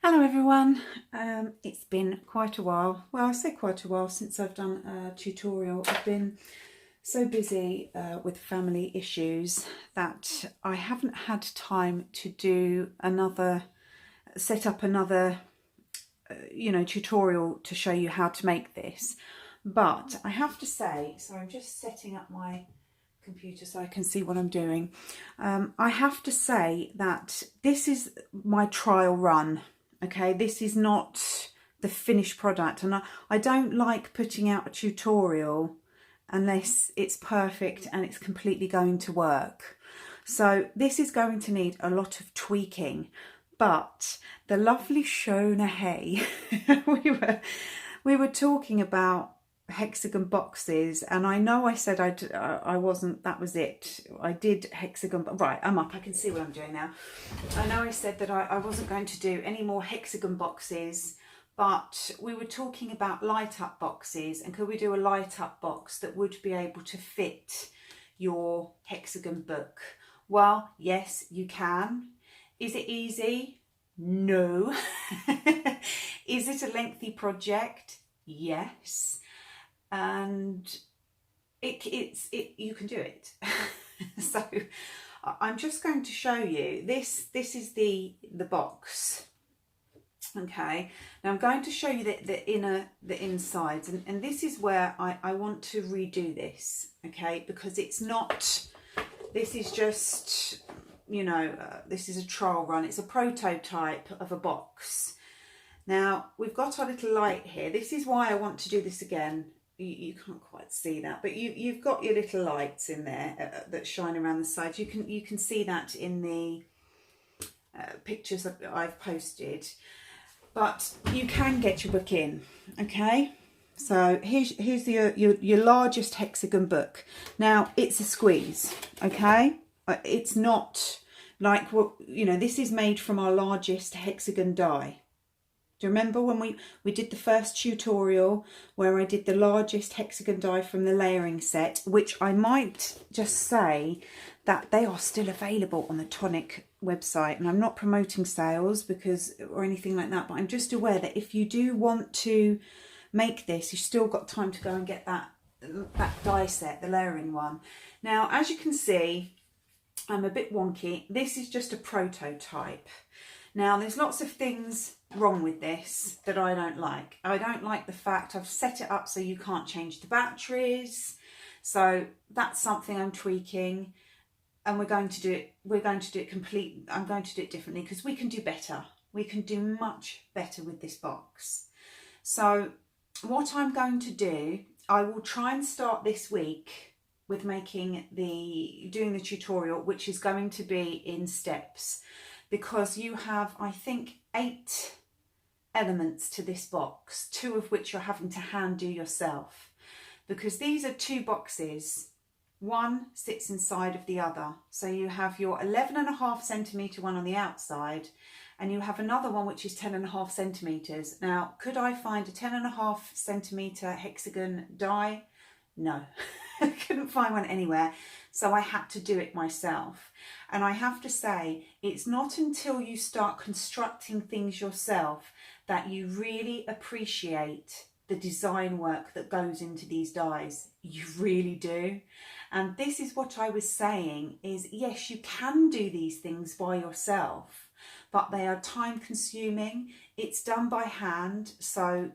Hello everyone, it's been quite a while, well I say quite a while since I've done a tutorial. I've been so busy with family issues that I haven't had time to do set up another tutorial to show you how to make this. But I have to say, so I'm just setting up my computer so I can see what I'm doing. I have to say that this is my trial run. Okay, this is not the finished product, and I don't like putting out a tutorial unless it's perfect and it's completely going to work. So this is going to need a lot of tweaking, but the lovely Shona Hay, we were talking about hexagon boxes, and I know I said I wasn't, that was it, I did hexagon, right, I'm up, I can see what I'm doing now. I know I said that I wasn't going to do any more hexagon boxes, but we were talking about light up boxes, and could we do a light up box that would be able to fit your hexagon book? Well, yes, you can. Is it easy? No. Is it a lengthy project? Yes. And you can do it. So I'm just going to show you this is the box. Okay, now I'm going to show you the insides, and this is where I want to redo this, okay, because it's not, this is just, this is a trial run, it's a prototype of a box. Now we've got our little light here. This is why I want to do this again. You can't quite see that, but you've got your little lights in there that shine around the sides. You can see that in the pictures that I've posted, but you can get your book in. Okay, so here's your largest hexagon book. Now it's a squeeze. Okay, it's not like what this is made from our largest hexagon die. Do you remember when we did the first tutorial where I did the largest hexagon die from the layering set, which I might just say that they are still available on the Tonic website, and I'm not promoting sales or anything like that, but I'm just aware that if you do want to make this, you've still got time to go and get that die set, the layering one. Now, as you can see, I'm a bit wonky. This is just a prototype. Now, there's lots of things wrong with this that I don't like. I don't like the fact I've set it up so you can't change the batteries. So that's something I'm tweaking, and we're going to do it I'm going to do it differently, because we can do better. We can do much better with this box. So what I'm going to do, I will try and start this week with doing the tutorial, which is going to be in steps, because you have, I think, 8 elements to this box, 2 of which you're having to hand do yourself, because these are 2 boxes. One sits inside of the other. So you have your 11.5 centimetre one on the outside, and you have another one which is 10.5 centimetres. Now, could I find a 10.5 centimetre hexagon die? No, I couldn't find one anywhere, so I had to do it myself. And I have to say, it's not until you start constructing things yourself that you really appreciate the design work that goes into these dies. You really do. And this is what I was saying, is yes, you can do these things by yourself, but they are time consuming. It's done by hand, so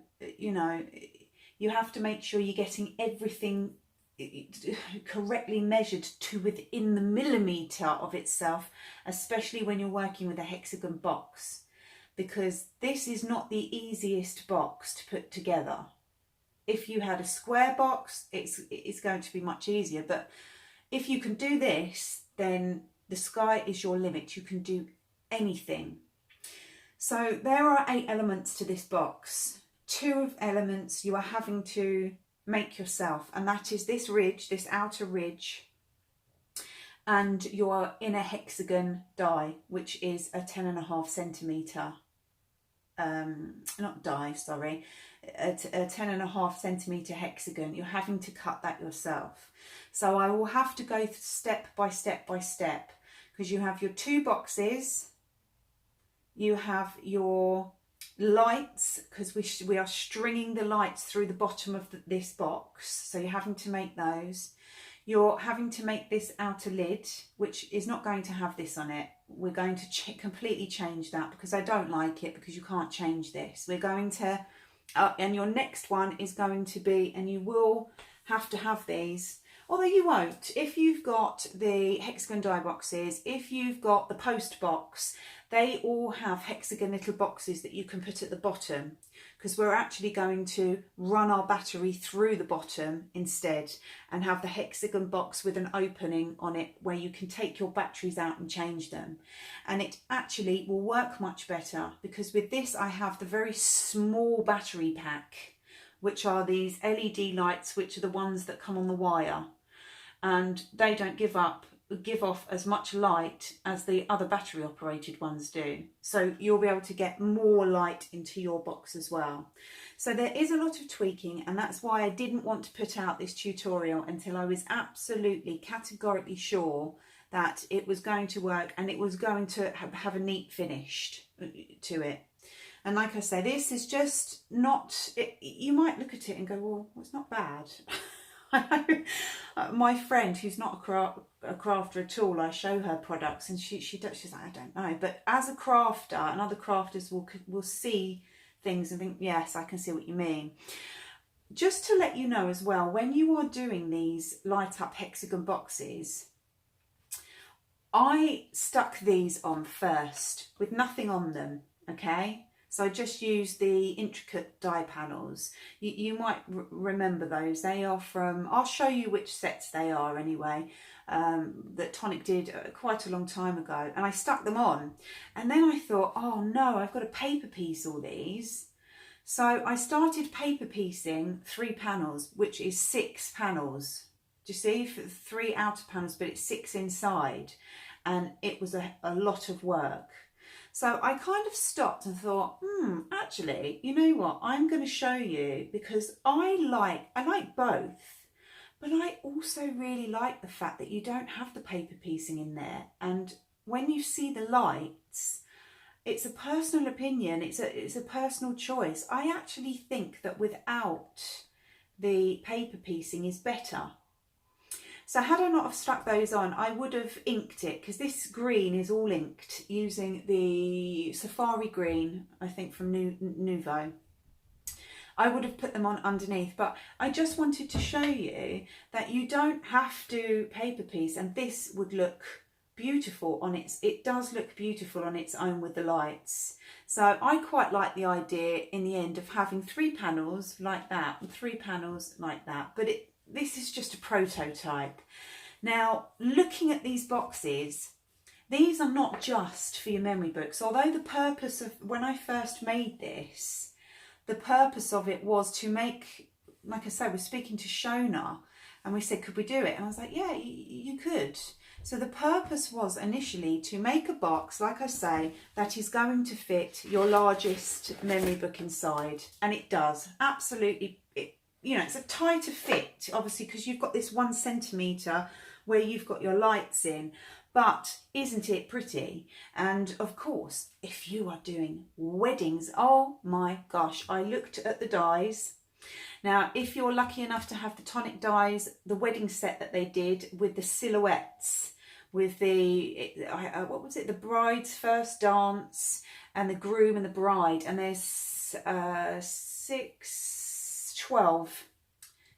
you have to make sure you're getting everything correctly measured to within the millimetre of itself, especially when you're working with a hexagon box, because this is not the easiest box to put together. If you had a square box, it's going to be much easier, but if you can do this, then the sky is your limit. You can do anything. So there are 8 elements to this box. 2 of elements you are having to make yourself, and that is this ridge, this outer ridge, and your inner hexagon die, which is a 10.5 centimetre not die, sorry, a 10.5 centimetre hexagon. You're having to cut that yourself. So I will have to go step by step by step, because you have your 2 boxes, you have your lights, because we are stringing the lights through the bottom of this box, so you're having to make those. You're having to make this outer lid, which is not going to have this on it. We're going to completely change that, because I don't like it, because you can't change this. We're going to, and your next one is going to be, and you will have to have these, although you won't. If you've got the hexagon die boxes, if you've got the post box, they all have hexagon little boxes that you can put at the bottom, because we're actually going to run our battery through the bottom instead, and have the hexagon box with an opening on it where you can take your batteries out and change them. And it actually will work much better, because with this I have the very small battery pack, which are these LED lights, which are the ones that come on the wire, and they don't give off as much light as the other battery operated ones do. So you'll be able to get more light into your box as well. So there is a lot of tweaking, and that's why I didn't want to put out this tutorial until I was absolutely categorically sure that it was going to work and it was going to have a neat finish to it. And like I say, this is just not, you might look at it and go, well, it's not bad. I know my friend, who's not a crafter at all, I show her products and she's like, I don't know. But as a crafter, and other crafters will see things and think, yes, I can see what you mean. Just to let you know as well, when you are doing these light up hexagon boxes, I stuck these on first with nothing on them, okay? So I just used the intricate die panels. You might remember those. They are from, I'll show you which sets they are anyway, that Tonic did quite a long time ago. And I stuck them on. And then I thought, oh no, I've got to paper piece all these. So I started paper piecing 3 panels, which is 6 panels. Do you see? 3 outer panels, but it's 6 inside. And it was a lot of work. So I kind of stopped and thought, actually, you know what? I'm going to show you, because I like both, but I also really like the fact that you don't have the paper piecing in there. And when you see the lights, it's a personal opinion. It's a personal choice. I actually think that without the paper piecing is better. So had I not have stuck those on, I would have inked it, because this green is all inked using the Safari green, I think from Nuvo. I would have put them on underneath, but I just wanted to show you that you don't have to paper piece, and this would look beautiful on it does look beautiful on its own with the lights. So I quite like the idea in the end of having 3 panels like that and 3 panels like that, but this is just a prototype. Now, looking at these boxes, these are not just for your memory books, although the purpose of, when I first made this, the purpose of it was to make, like I said, we're speaking to Shona, and we said, could we do it? And I was like, yeah, you could. So the purpose was initially to make a box, like I say, that is going to fit your largest memory book inside. And it does, absolutely. You know, it's a tighter fit, obviously, because you've got this 1 centimetre where you've got your lights in. But isn't it pretty? And of course, if you are doing weddings, oh my gosh, I looked at the dies. Now, if you're lucky enough to have the Tonic dies, the wedding set that they did with the silhouettes, with the, what was it, the bride's first dance and the groom and the bride, and there's 12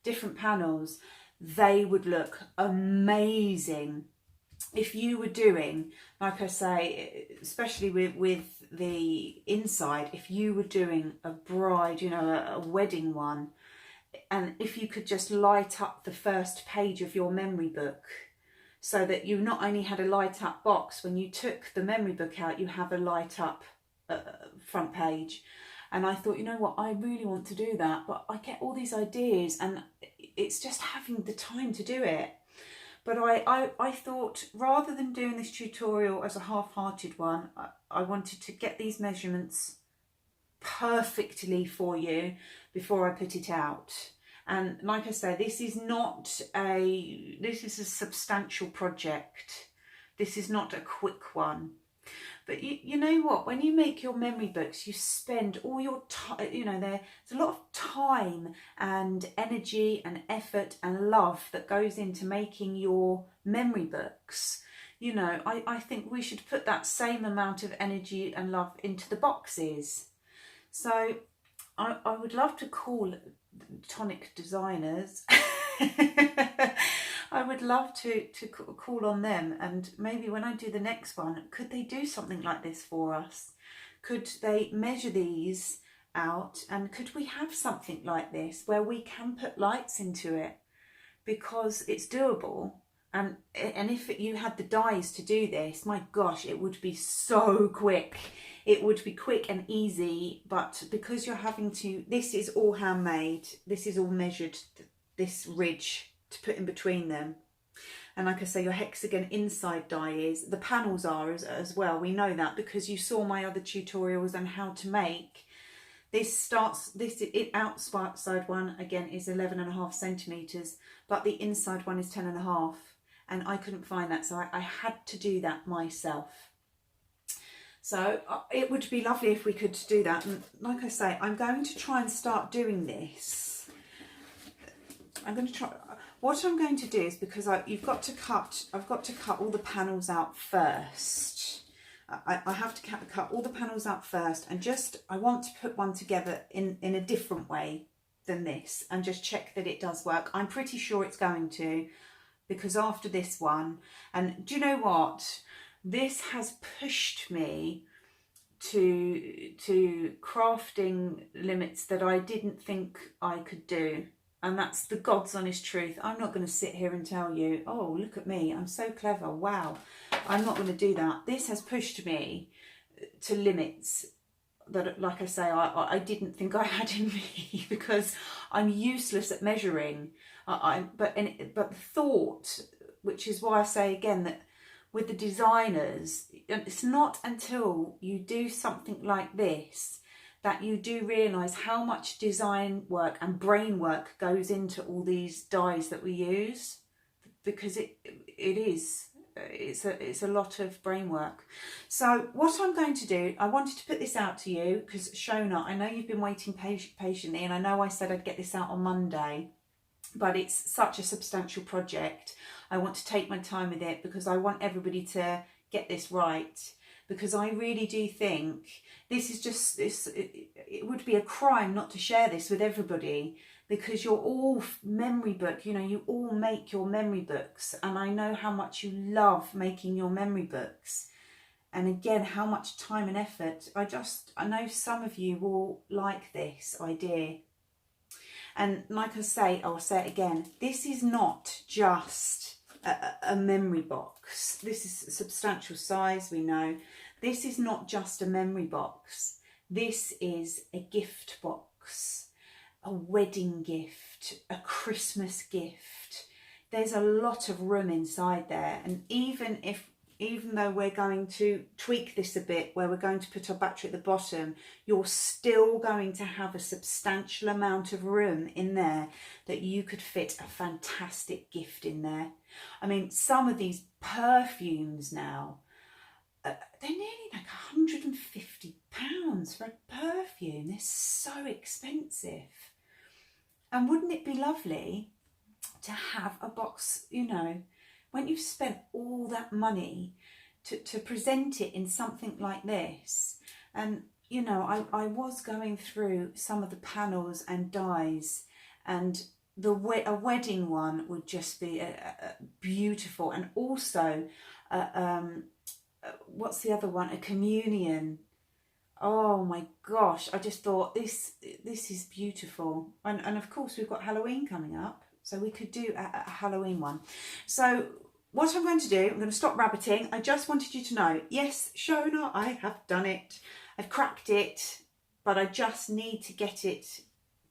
different panels, they would look amazing. If you were doing, like I say, especially with the inside, if you were doing a bride, you know, a wedding one, and if you could just light up the first page of your memory book, so that you not only had a light up box, when you took the memory book out, you have a light up front page. And I thought, you know what, I really want to do that, but I get all these ideas and it's just having the time to do it. But I thought, rather than doing this tutorial as a half-hearted one, I wanted to get these measurements perfectly for you before I put it out. And like I say, this is a substantial project. This is not a quick one. But you know what, when you make your memory books, you spend all your time, you know, there's a lot of time and energy and effort and love that goes into making your memory books. You know, I think we should put that same amount of energy and love into the boxes. So I would love to call Tonic designers. I would love to call on them, and maybe when I do the next one, could they do something like this for us? Could they measure these out, and could we have something like this where we can put lights into it, because it's doable. And if you had the dies to do this, my gosh, it would be so quick. It would be quick and easy, but because you're having to, this is all handmade, this is all measured, this ridge to put in between them. And like I say, your hexagon inside die is, the panels are as well. We know that because you saw my other tutorials on how to make. Outside one, again, is 11.5 centimetres, but the inside one is 10.5. And I couldn't find that, so I had to do that myself. So it would be lovely if we could do that. And like I say, I'm going to try and start doing this. I'm going to try. What I'm going to do is, because I've got to cut all the panels out first. I have to cut all the panels out first, and I want to put one together in a different way than this, and just check that it does work. I'm pretty sure it's going to, because after this one, and do you know what? This has pushed me to crafting limits that I didn't think I could do. And that's the God's honest truth. I'm not going to sit here and tell you, oh, look at me, I'm so clever, wow. I'm not going to do that. This has pushed me to limits that, like I say, I didn't think I had in me, because I'm useless at measuring. But the thought, which is why I say again that with the designers, it's not until you do something like this that you do realise how much design work and brain work goes into all these dies that we use, because it's a lot of brain work. So what I'm going to do, I wanted to put this out to you because Shona, I know you've been waiting patiently, and I know I said I'd get this out on Monday, but it's such a substantial project. I want to take my time with it because I want everybody to get this right, because I really do think this is just this. It would be a crime not to share this with everybody, because you're all memory book, you know, you all make your memory books, and I know how much you love making your memory books, and again how much time and effort. I know some of you will like this idea. And like I say, I'll say it again, this is not just a memory box. This is a substantial size, we know. This is not just a memory box. This is a gift box, a wedding gift, a Christmas gift. There's a lot of room inside there. And even though we're going to tweak this a bit, where we're going to put our battery at the bottom, you're still going to have a substantial amount of room in there that you could fit a fantastic gift in there. I mean, some of these perfumes now, they're nearly like £150 for a perfume. They're so expensive. And wouldn't it be lovely to have a box, you know, when you've spent all that money to present it in something like this. And, you know, I was going through some of the panels and dies, and a wedding one would just be beautiful. And also, what's the other one? A communion. Oh my gosh, I just thought this is beautiful. And of course we've got Halloween coming up, so we could do a Halloween one. So what I'm going to do, I'm going to stop rabbiting. I just wanted you to know, yes, Shona, I have done it. I've cracked it, but I just need to get it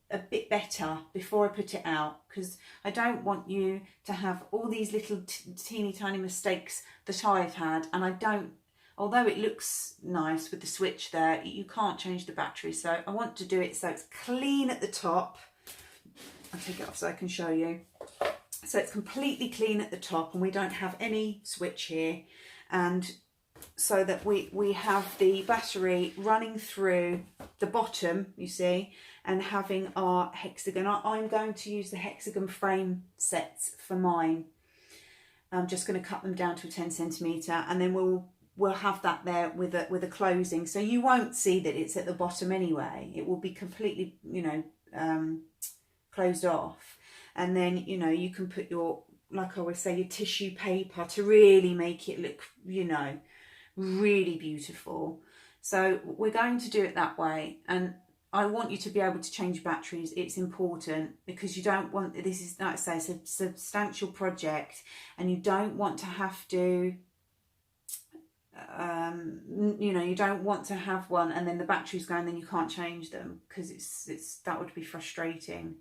a bit better before I put it out, because I don't want you to have all these little teeny tiny mistakes that I've had. And I don't, although it looks nice with the switch there, you can't change the battery. So I want to do it so it's clean at the top. I'll take it off so I can show you. So it's completely clean at the top, and we don't have any switch here. And so that we have the battery running through the bottom, you see, and having our hexagon. I'm going to use the hexagon frame sets for mine. I'm just going to cut them down to a 10 centimetre, and then we'll have that there with a closing, so you won't see that it's at the bottom anyway. It will be completely, you know, closed off, and then, you know, you can put your, like I always say, your tissue paper to really make it look, you know, really beautiful. So we're going to do it that way, and I want you to be able to change batteries. It's important, because you don't want, this is, like I say, it's a substantial project, and you don't want to have to, you know, you don't want to have one and then the batteries go and then you can't change them, because it's that would be frustrating.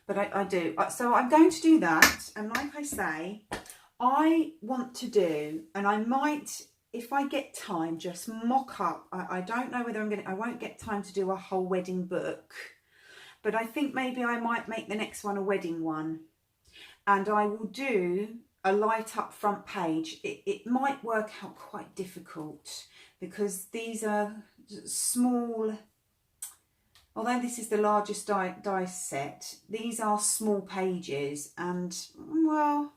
But I do. So I'm going to do that, and like I say, I want to do, and I might, if I get time, just mock up. I don't know whether I won't get time to do a whole wedding book, but I think maybe I might make the next one a wedding one, and I will do a light up front page. It might work out quite difficult, because these are small, although this is the largest dice set, these are small pages, and well,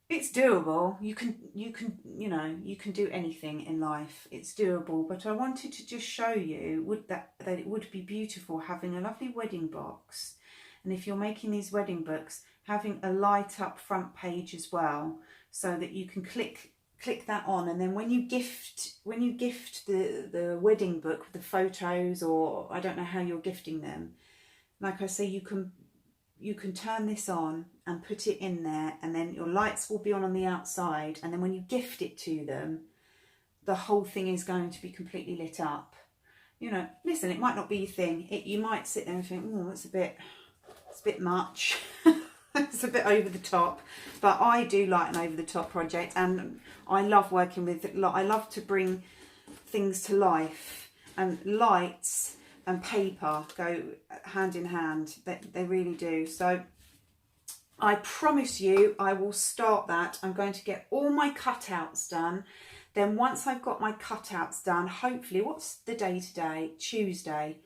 it's doable. You can, you know, you can do anything in life. It's doable, but I wanted to just show you that it would be beautiful having a lovely wedding box. And if you're making these wedding books, having a light up front page as well, so that you can click that on, and then when you gift the wedding book with the photos, or I don't know how you're gifting them, like I say, you can turn this on and put it in there, and then your lights will be on the outside, and then when you gift it to them, the whole thing is going to be completely lit up. You know, listen, it might not be your thing. You might sit there and think, oh, it's a bit much. It's a bit over the top, but I do like an over the top project, and I love working with it. I love to bring things to life, and lights and paper go hand in hand. They really do. So I promise you I will start that. I'm going to get all my cutouts done. Then once I've got my cutouts done, hopefully, what's the day today? Tuesday,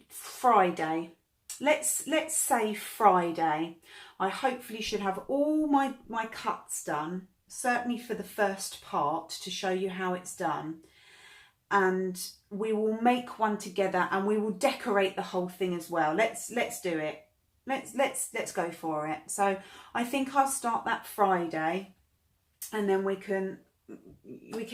Friday. Let's say Friday. I hopefully should have all my cuts done, certainly for the first part, to show you how it's done. And we will make one together, and we will decorate the whole thing as well. Let's do it. Let's go for it. So I think I'll start that Friday, and then we can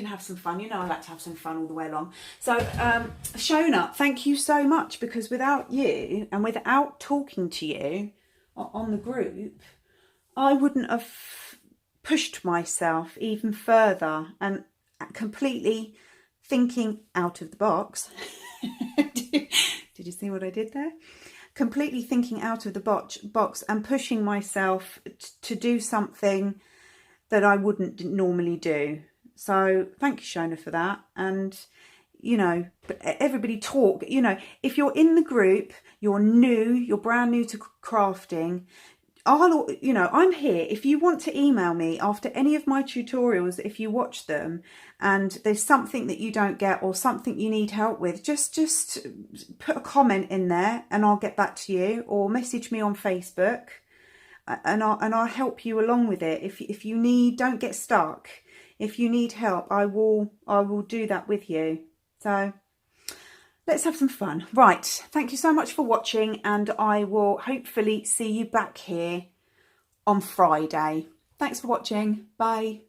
have some fun. You know, I like to have some fun all the way along. So Shona, thank you so much, because without you and without talking to you on the group, I wouldn't have pushed myself even further and completely thinking out of the box. Did you see what I did there? Completely thinking out of the box and pushing myself to do something that I wouldn't normally do. So thank you, Shona, for that. And, you know, everybody talk, you know, if you're in the group, you're brand new to crafting, you know, I'm here. If you want to email me after any of my tutorials, if you watch them and there's something that you don't get or something you need help with, just put a comment in there and I'll get back to you, or message me on Facebook. And I'll help you along with it. If you need, don't get stuck. If you need help, I will do that with you. So let's have some fun. Right. Thank you so much for watching, and I will hopefully see you back here on Friday. Thanks for watching. Bye.